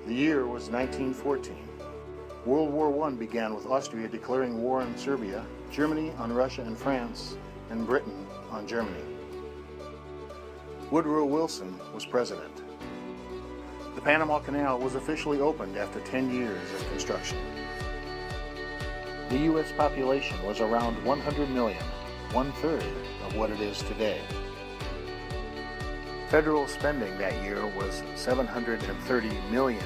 The year was 1914. World War I began with Austria declaring war on Serbia, Germany on Russia and France, and Britain on Germany. Woodrow Wilson was president. The Panama Canal was officially opened after 10 years of construction. The U.S. population was around 100 million, one-third of what it is today. Federal spending that year was $730 million.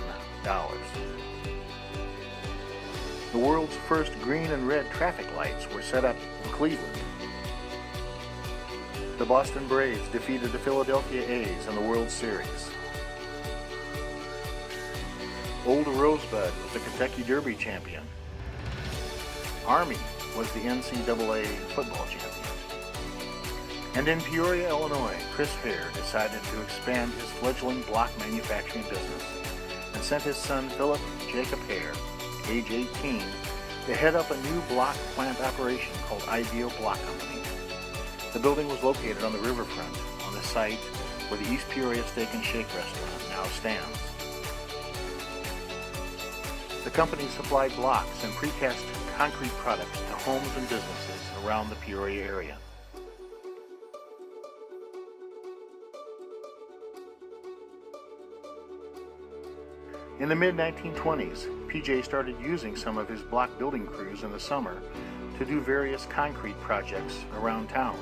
The world's first green and red traffic lights were set up in Cleveland. The Boston Braves defeated the Philadelphia A's in the World Series. Old Rosebud was the Kentucky Derby champion. Army was the NCAA football champion. And in Peoria, Illinois, Chris Hoerr decided to expand his fledgling block manufacturing business and sent his son Philip Jacob Hoerr, age 18, to head up a new block plant operation called Ideal Block Company. The building was located on the riverfront on the site where the East Peoria Steak and Shake restaurant now stands. The company supplied blocks and precast concrete products to homes and businesses around the Peoria area. In the mid-1920s, PJ started using some of his block building crews in the summer to do various concrete projects around town.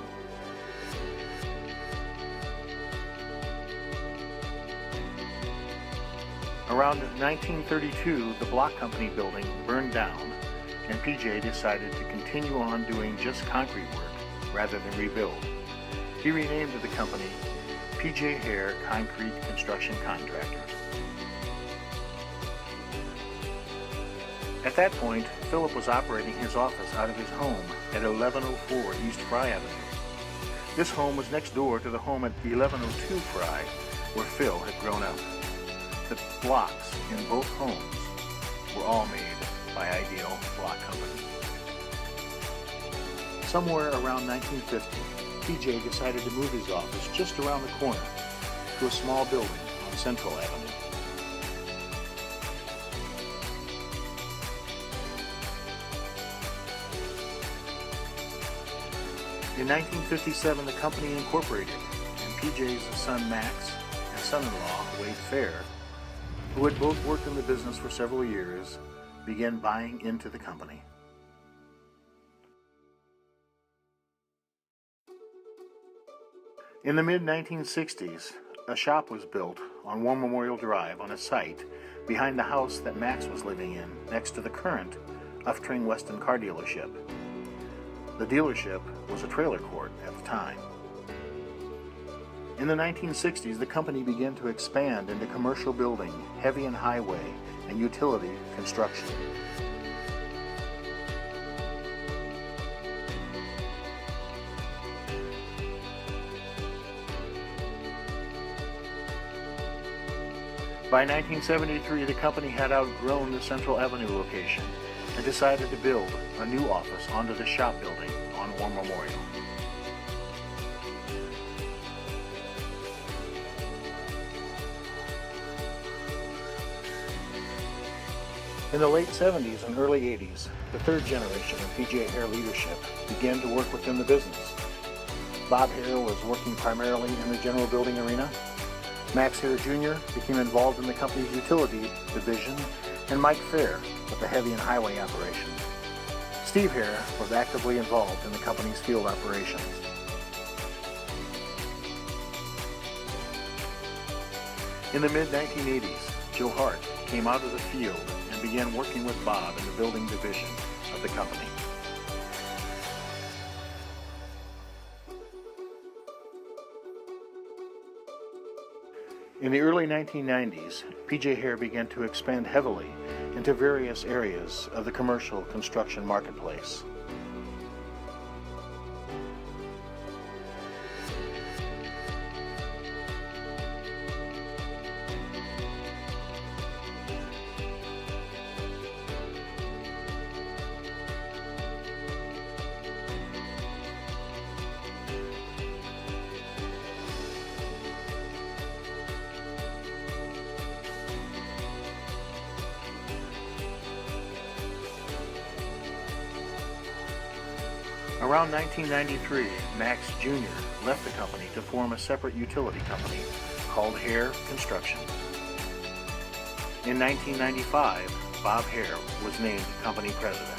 Around 1932, the block company building burned down, and PJ decided to continue on doing just concrete work rather than rebuild. He renamed the company PJ Hoerr Concrete Construction Contractor. At that point, Philip was operating his office out of his home at 1104 East Fry Avenue. This home was next door to the home at 1102 Fry, where Phil had grown up. The blocks in both homes were all made by Ideal Block Company. Somewhere around 1950, PJ decided to move his office just around the corner to a small building on Central Avenue. In 1957, the company incorporated, and PJ's son Max and son-in-law Wade Fair, who had both worked in the business for several years, began buying into the company. In the mid-1960s, a shop was built on War Memorial Drive on a site behind the house that Max was living in next to the current Uftring Weston car dealership. The dealership was a trailer court at the time. In the 1960s, the company began to expand into commercial building, heavy and highway, and utility construction. By 1973, the company had outgrown the Central Avenue location and decided to build a new office onto the shop building on War Memorial. In the late 70s and early 80s, the third generation of PJ Hoerr leadership began to work within the business. Bob Hoerr was working primarily in the general building arena. Max Hoerr Jr. became involved in the company's utility division, and Mike Fair with the heavy and highway operations. Steve Hoerr was actively involved in the company's field operations. In the mid-1980s, Joe Hart came out of the field and began working with Bob in the building division of the company. In the early 1990s, PJ Hoerr began to expand heavily into various areas of the commercial construction marketplace. Around 1993, Max Jr. left the company to form a separate utility company called Hoerr Construction. In 1995, Bob Hoerr was named company president.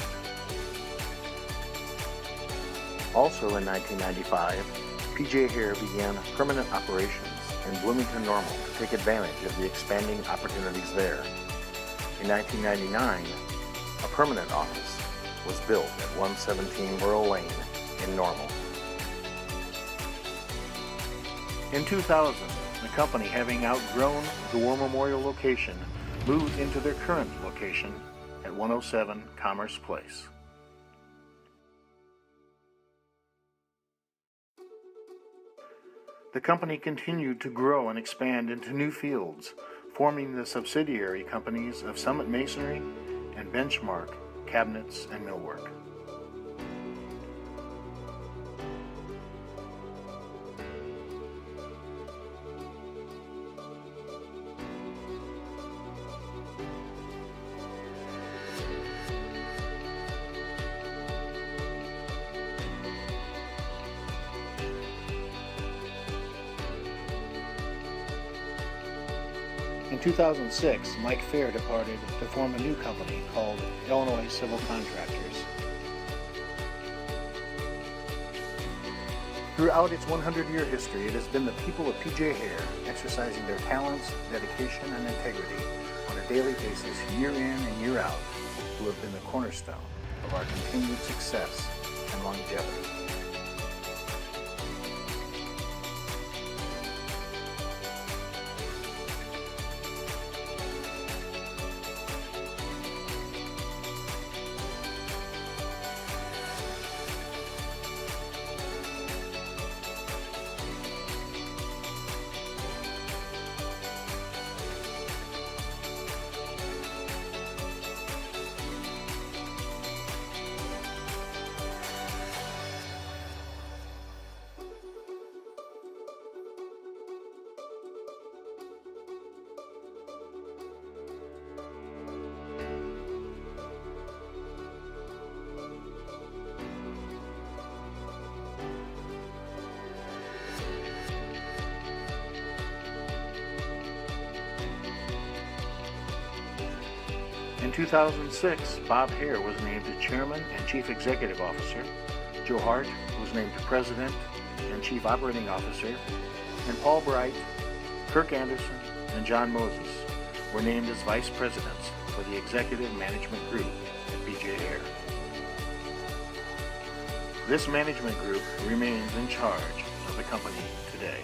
Also in 1995, P.J. Hoerr began permanent operations in Bloomington Normal to take advantage of the expanding opportunities there. In 1999, a permanent office was built at 117 Merle Lane in Normal. In 2000, the company, having outgrown the War Memorial location, moved into their current location at 107 Commerce Place. The company continued to grow and expand into new fields, forming the subsidiary companies of Summit Masonry and Benchmark Cabinets and Millwork. In 2006, Mike Fair departed to form a new company called Illinois Civil Contractors. Throughout its 100-year history, it has been the people of P.J. Hoerr exercising their talents, dedication, and integrity on a daily basis, year in and year out, who have been the cornerstone of our continued success and longevity. In 2006, Bob Hoerr was named Chairman and Chief Executive Officer, Joe Hart was named President and Chief Operating Officer, and Paul Bright, Kirk Anderson, and John Moses were named as Vice Presidents for the Executive Management Group at P.J. Hoerr. This management group remains in charge of the company today.